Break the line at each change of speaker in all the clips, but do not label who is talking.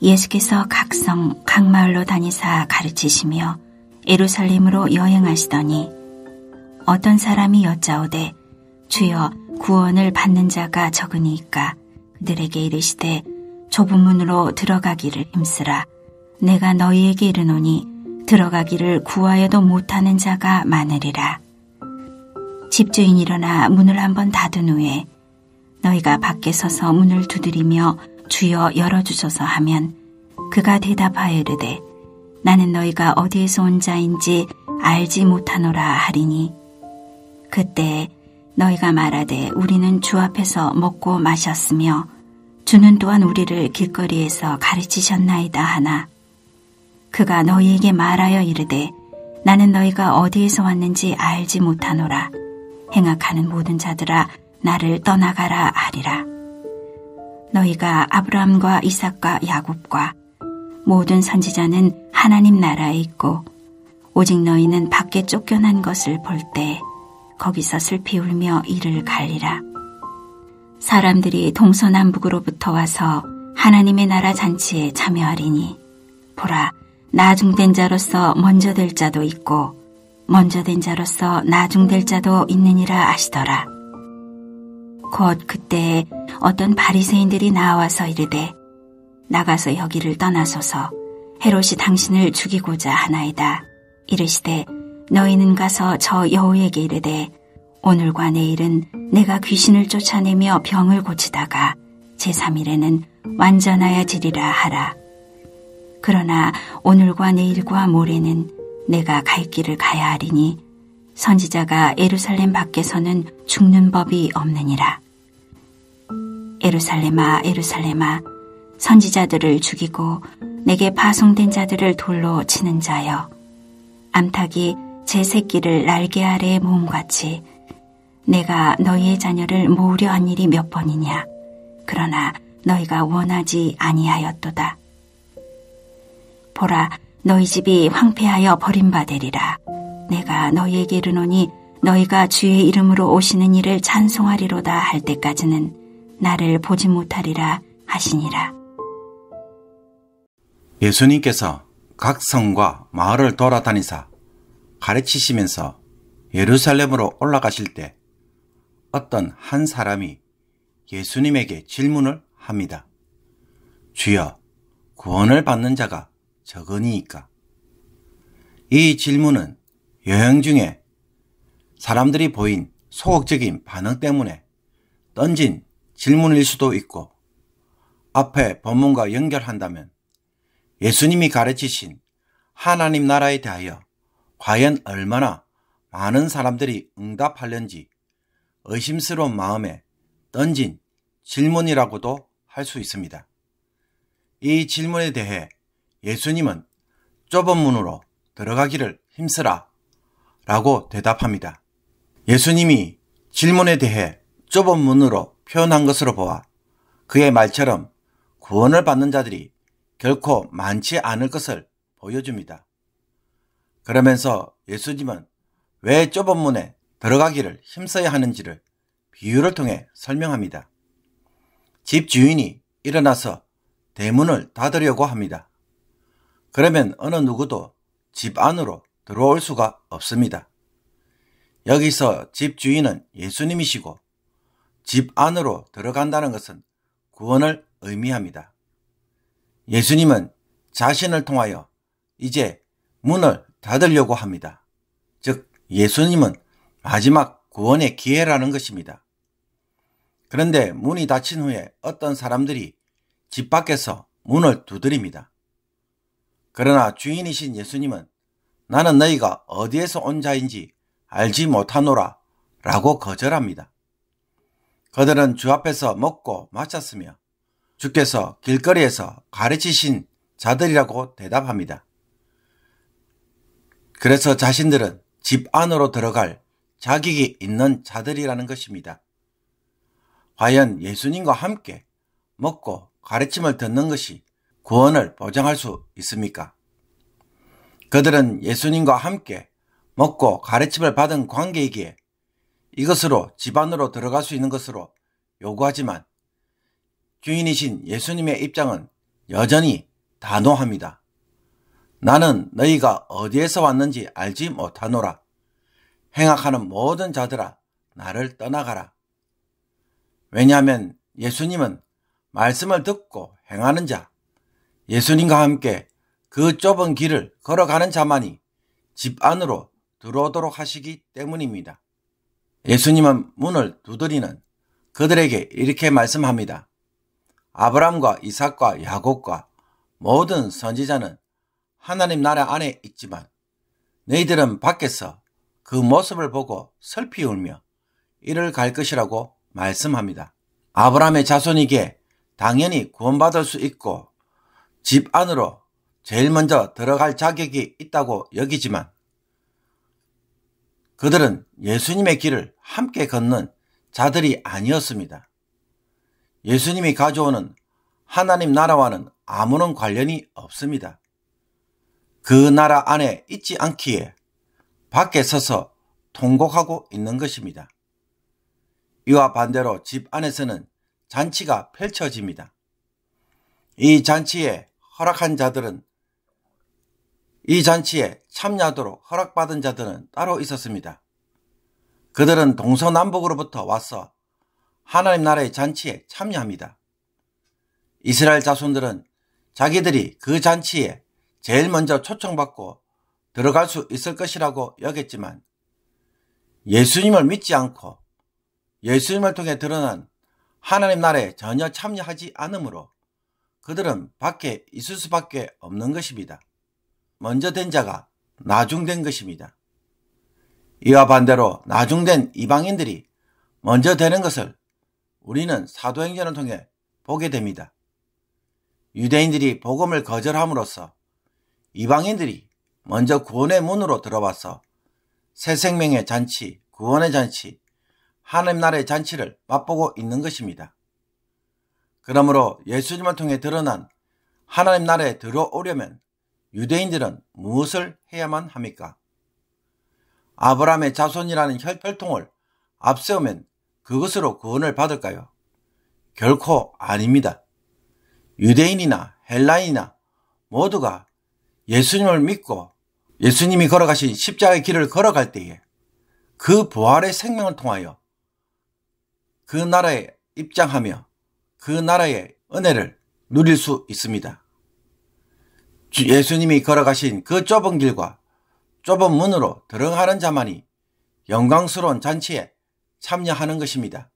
예수께서 각 성, 각 마을로 다니사 가르치시며 예루살렘으로 여행하시더니 어떤 사람이 여짜오되 주여 구원을 받는 자가 적으니이까 그들에게 이르시되 좁은 문으로 들어가기를 힘쓰라. 내가 너희에게 이르노니 들어가기를 구하여도 못하는 자가 많으리라. 집주인이 일어나 문을 한번 닫은 후에 너희가 밖에 서서 문을 두드리며 주여 열어주소서 하면 그가 대답하여 이르되 나는 너희가 어디에서 온 자인지 알지 못하노라 하리니 그때 너희가 말하되 우리는 주 앞에서 먹고 마셨으며 주는 또한 우리를 길거리에서 가르치셨나이다 하나 그가 너희에게 말하여 이르되 나는 너희가 어디에서 왔는지 알지 못하노라. 행악하는 모든 자들아 나를 떠나가라 하리라. 너희가 아브라함과 이삭과 야곱과 모든 선지자는 하나님 나라에 있고 오직 너희는 밖에 쫓겨난 것을 볼 때 거기서 슬피 울며 이를 갈리라. 사람들이 동서남북으로부터 와서 하나님의 나라 잔치에 참여하리니 보라 나중된 자로서 먼저 될 자도 있고 먼저 된 자로서 나중될 자도 있느니라 하시더라. 곧 그때에 어떤 바리새인들이 나와서 이르되 나가서 여기를 떠나소서 헤롯이 당신을 죽이고자 하나이다. 이르시되 너희는 가서 저 여우에게 이르되 오늘과 내일은 내가 귀신을 쫓아내며 병을 고치다가 제3일에는 완전하여지리라 하라. 그러나 오늘과 내일과 모레는 내가 갈 길을 가야 하리니 선지자가 예루살렘 밖에서는 죽는 법이 없느니라. 예루살렘아 예루살렘아 선지자들을 죽이고 내게 파송된 자들을 돌로 치는 자여 암탉이 제 새끼를 날개 아래에 모음같이 내가 너희의 자녀를 모으려 한 일이 몇 번이냐. 그러나 너희가 원하지 아니하였도다. 보라 너희 집이 황폐하여 버림받으리라. 내가 너희에게 이르노니 너희가 주의 이름으로 오시는 이를 찬송하리로다 할 때까지는 나를 보지 못하리라 하시니라.
예수님께서 각 성과 마을을 돌아다니사 가르치시면서 예루살렘으로 올라가실 때 어떤 한 사람이 예수님에게 질문을 합니다. 주여, 구원을 받는 자가 적으니이까? 이 질문은 여행 중에 사람들이 보인 소극적인 반응 때문에 던진 질문일 수도 있고 앞에 본문과 연결한다면 예수님이 가르치신 하나님 나라에 대하여 과연 얼마나 많은 사람들이 응답하려는지 의심스러운 마음에 던진 질문이라고도 할 수 있습니다. 이 질문에 대해 예수님은 좁은 문으로 들어가기를 힘쓰라 라고 대답합니다. 예수님이 질문에 대해 좁은 문으로 표현한 것으로 보아 그의 말처럼 구원을 받는 자들이 결코 많지 않을 것을 보여줍니다. 그러면서 예수님은 왜 좁은 문에 들어가기를 힘써야 하는지를 비유를 통해 설명합니다. 집 주인이 일어나서 대문을 닫으려고 합니다. 그러면 어느 누구도 집 안으로 들어올 수가 없습니다. 여기서 집 주인은 예수님이시고 집 안으로 들어간다는 것은 구원을 의미합니다. 예수님은 자신을 통하여 이제 문을 닫으려고 합니다. 즉 예수님은 마지막 구원의 기회라는 것입니다. 그런데 문이 닫힌 후에 어떤 사람들이 집 밖에서 문을 두드립니다. 그러나 주인이신 예수님은 나는 너희가 어디에서 온 자인지 알지 못하노라 라고 거절합니다. 그들은 주 앞에서 먹고 마셨으며 주께서 길거리에서 가르치신 자들이라고 대답합니다. 그래서 자신들은 집 안으로 들어갈 자격이 있는 자들이라는 것입니다. 과연 예수님과 함께 먹고 가르침을 듣는 것이 구원을 보장할 수 있습니까? 그들은 예수님과 함께 먹고 가르침을 받은 관계이기에 이것으로 집 안으로 들어갈 수 있는 것으로 요구하지만 주인이신 예수님의 입장은 여전히 단호합니다. 나는 너희가 어디에서 왔는지 알지 못하노라. 행악하는 모든 자들아 나를 떠나가라. 왜냐하면 예수님은 말씀을 듣고 행하는 자, 예수님과 함께 그 좁은 길을 걸어가는 자만이 집 안으로 들어오도록 하시기 때문입니다. 예수님은 문을 두드리는 그들에게 이렇게 말씀합니다. 아브라함과 이삭과 야곱과 모든 선지자는 하나님 나라 안에 있지만 너희들은 밖에서 그 모습을 보고 슬피 울며 이를 갈 것이라고 말씀합니다. 아브라함의 자손이기에 당연히 구원받을 수 있고 집 안으로 제일 먼저 들어갈 자격이 있다고 여기지만 그들은 예수님의 길을 함께 걷는 자들이 아니었습니다. 예수님이 가져오는 하나님 나라와는 아무런 관련이 없습니다. 그 나라 안에 있지 않기에 밖에 서서 통곡하고 있는 것입니다. 이와 반대로 집 안에서는 잔치가 펼쳐집니다. 이 잔치에 참여하도록 허락받은 자들은 따로 있었습니다. 그들은 동서남북으로부터 와서 하나님 나라의 잔치에 참여합니다. 이스라엘 자손들은 자기들이 그 잔치에 제일 먼저 초청받고 들어갈 수 있을 것이라고 여겼지만 예수님을 믿지 않고 예수님을 통해 드러난 하나님 나라에 전혀 참여하지 않으므로 그들은 밖에 있을 수밖에 없는 것입니다. 먼저 된 자가 나중된 것입니다. 이와 반대로 나중된 이방인들이 먼저 되는 것을 우리는 사도행전을 통해 보게 됩니다. 유대인들이 복음을 거절함으로써 이방인들이 먼저 구원의 문으로 들어와서 새 생명의 잔치, 구원의 잔치, 하나님 나라의 잔치를 맛보고 있는 것입니다. 그러므로 예수님을 통해 드러난 하나님 나라에 들어오려면 유대인들은 무엇을 해야만 합니까? 아브라함의 자손이라는 혈통을 앞세우면 그것으로 구원을 받을까요? 결코 아닙니다. 유대인이나 헬라인이나 모두가 예수님을 믿고 예수님이 걸어가신 십자가의 길을 걸어갈 때에 그 부활의 생명을 통하여 그 나라에 입장하며 그 나라의 은혜를 누릴 수 있습니다. 예수님이 걸어가신 그 좁은 길과 좁은 문으로 들어가는 자만이 영광스러운 잔치에 참여하는 것입니다.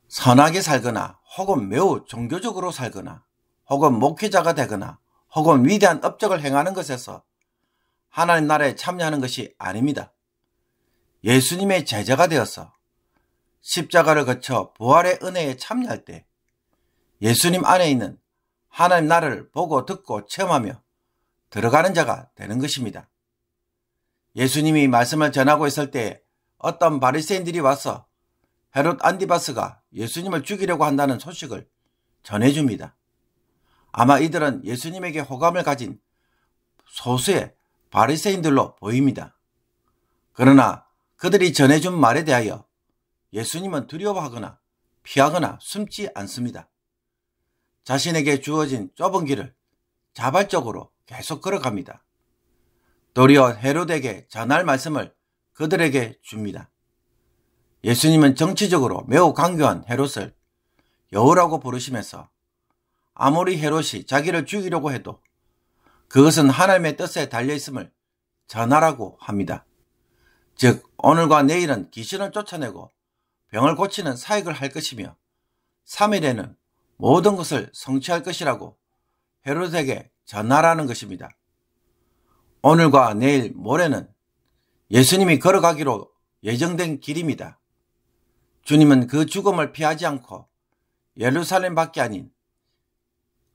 선하게 살거나 혹은 매우 종교적으로 살거나 혹은 목회자가 되거나 혹은 위대한 업적을 행하는 것에서 하나님 나라에 참여하는 것이 아닙니다. 예수님의 제자가 되어서 십자가를 거쳐 부활의 은혜에 참여할 때 예수님 안에 있는 하나님 나라를 보고 듣고 체험하며 들어가는 자가 되는 것입니다. 예수님이 말씀을 전하고 있을 때 어떤 바리새인들이 와서 헤롯 안디바스가 예수님을 죽이려고 한다는 소식을 전해줍니다. 아마 이들은 예수님에게 호감을 가진 소수의 바리새인들로 보입니다. 그러나 그들이 전해준 말에 대하여 예수님은 두려워하거나 피하거나 숨지 않습니다. 자신에게 주어진 좁은 길을 자발적으로 계속 걸어갑니다. 도리어 헤롯에게 전할 말씀을 그들에게 줍니다. 예수님은 정치적으로 매우 강교한 헤롯을 여우라고 부르시면서 아무리 헤롯이 자기를 죽이려고 해도 그것은 하나님의 뜻에 달려있음을 전하라고 합니다. 즉 오늘과 내일은 귀신을 쫓아내고 병을 고치는 사역을 할 것이며 3일에는 모든 것을 성취할 것이라고 헤롯에게 전하라는 것입니다. 오늘과 내일 모레는 예수님이 걸어가기로 예정된 길입니다. 주님은 그 죽음을 피하지 않고 예루살렘 밖이 아닌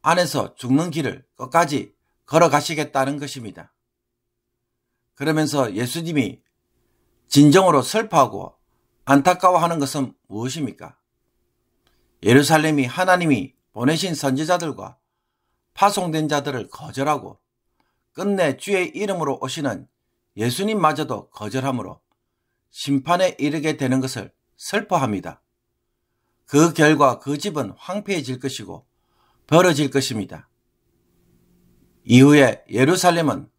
안에서 죽는 길을 끝까지 걸어가시겠다는 것입니다. 그러면서 예수님이 진정으로 슬퍼하고 안타까워하는 것은 무엇입니까? 예루살렘이 하나님이 보내신 선지자들과 파송된 자들을 거절하고 끝내 주의 이름으로 오시는 예수님마저도 거절하므로 심판에 이르게 되는 것을 슬퍼합니다. 그 결과 그 집은 황폐해질 것이고 벌어질 것입니다. 이후에 예루살렘은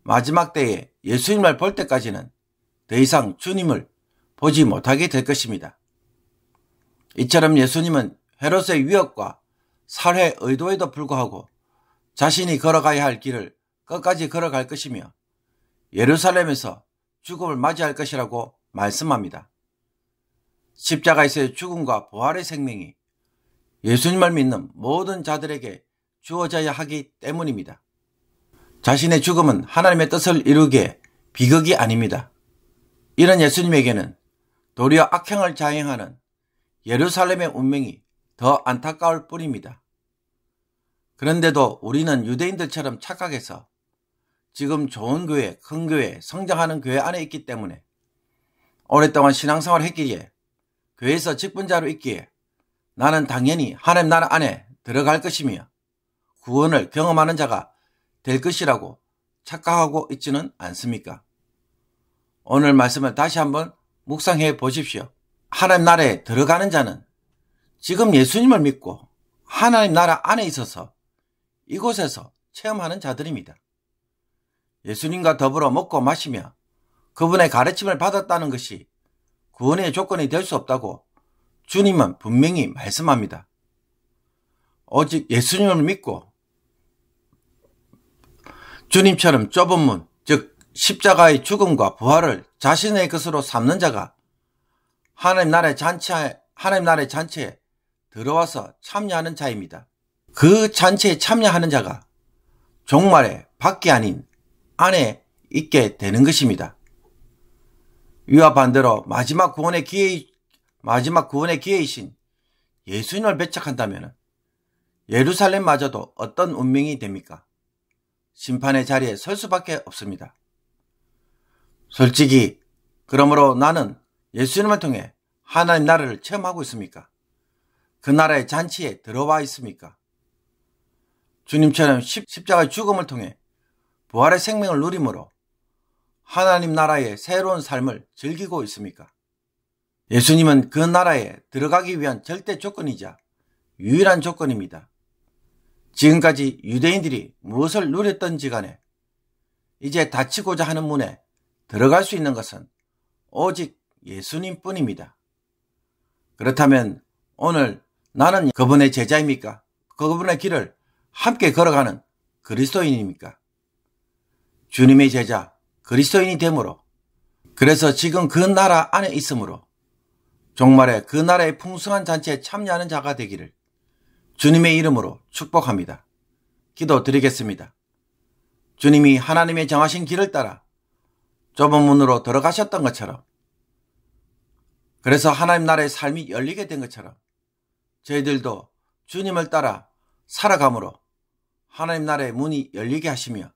마지막 때에 예수님을 볼 때까지는 더 이상 주님을 보지 못하게 될 것입니다. 이처럼 예수님은 헤롯의 위협과 살해 의도에도 불구하고 자신이 걸어가야 할 길을 끝까지 걸어갈 것이며 예루살렘에서 죽음을 맞이할 것이라고 말씀합니다. 십자가에서의 죽음과 부활의 생명이 예수님을 믿는 모든 자들에게 주어져야 하기 때문입니다. 자신의 죽음은 하나님의 뜻을 이루기에 비극이 아닙니다. 이런 예수님에게는 도리어 악행을 자행하는 예루살렘의 운명이 더 안타까울 뿐입니다. 그런데도 우리는 유대인들처럼 착각해서 지금 좋은 교회, 큰 교회, 성장하는 교회 안에 있기 때문에 오랫동안 신앙생활을 했기에 교회에서 직분자로 있기에 나는 당연히 하나님 나라 안에 들어갈 것이며 구원을 경험하는 자가 될 것이라고 착각하고 있지는 않습니까? 오늘 말씀을 다시 한번 묵상해 보십시오. 하나님 나라에 들어가는 자는 지금 예수님을 믿고 하나님 나라 안에 있어서 이곳에서 체험하는 자들입니다. 예수님과 더불어 먹고 마시며 그분의 가르침을 받았다는 것이 구원의 조건이 될 수 없다고 주님은 분명히 말씀합니다. 오직 예수님을 믿고 주님처럼 좁은 문, 즉 십자가의 죽음과 부활을 자신의 것으로 삼는 자가 하나님 나라의 잔치에 들어와서 참여하는 자입니다. 그 잔치에 참여하는 자가 종말에 밖이 아닌 안에 있게 되는 것입니다. 이와 반대로 마지막 구원의 기회이신 예수님을 배척한다면 예루살렘마저도 어떤 운명이 됩니까? 심판의 자리에 설 수밖에 없습니다. 솔직히 그러므로 나는 예수님을 통해 하나님 나라를 체험하고 있습니까? 그 나라의 잔치에 들어와 있습니까? 주님처럼 십자가의 죽음을 통해 부활의 생명을 누림으로 하나님 나라의 새로운 삶을 즐기고 있습니까? 예수님은 그 나라에 들어가기 위한 절대 조건이자 유일한 조건입니다. 지금까지 유대인들이 무엇을 누렸던지 간에 이제 닫히고자 하는 문에 들어갈 수 있는 것은 오직 예수님 뿐입니다. 그렇다면 오늘 나는 그분의 제자입니까? 그분의 길을 함께 걸어가는 그리스도인입니까? 주님의 제자 그리스도인이 되므로, 그래서 지금 그 나라 안에 있으므로 종말에 그 나라의 풍성한 잔치에 참여하는 자가 되기를 주님의 이름으로 축복합니다. 기도드리겠습니다. 주님이 하나님의 정하신 길을 따라 좁은 문으로 들어가셨던 것처럼, 그래서 하나님 나라의 삶이 열리게 된 것처럼 저희들도 주님을 따라 살아감으로 하나님 나라의 문이 열리게 하시며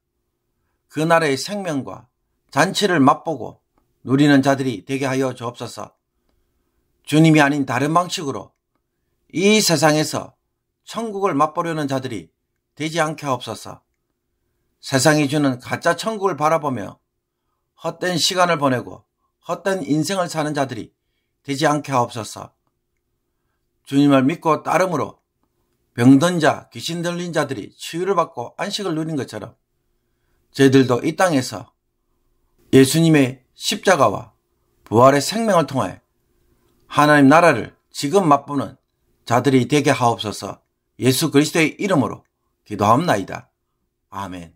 그 나라의 생명과 잔치를 맛보고 누리는 자들이 되게 하여 주옵소서. 주님이 아닌 다른 방식으로 이 세상에서 천국을 맛보려는 자들이 되지 않게 하옵소서. 세상이 주는 가짜 천국을 바라보며 헛된 시간을 보내고 헛된 인생을 사는 자들이 되지 않게 하옵소서. 주님을 믿고 따름으로 병든 자, 귀신 들린 자들이 치유를 받고 안식을 누린 것처럼 저희들도 이 땅에서 예수님의 십자가와 부활의 생명을 통해 하나님 나라를 지금 맛보는 자들이 되게 하옵소서. 예수 그리스도의 이름으로 기도하옵나이다. 아멘.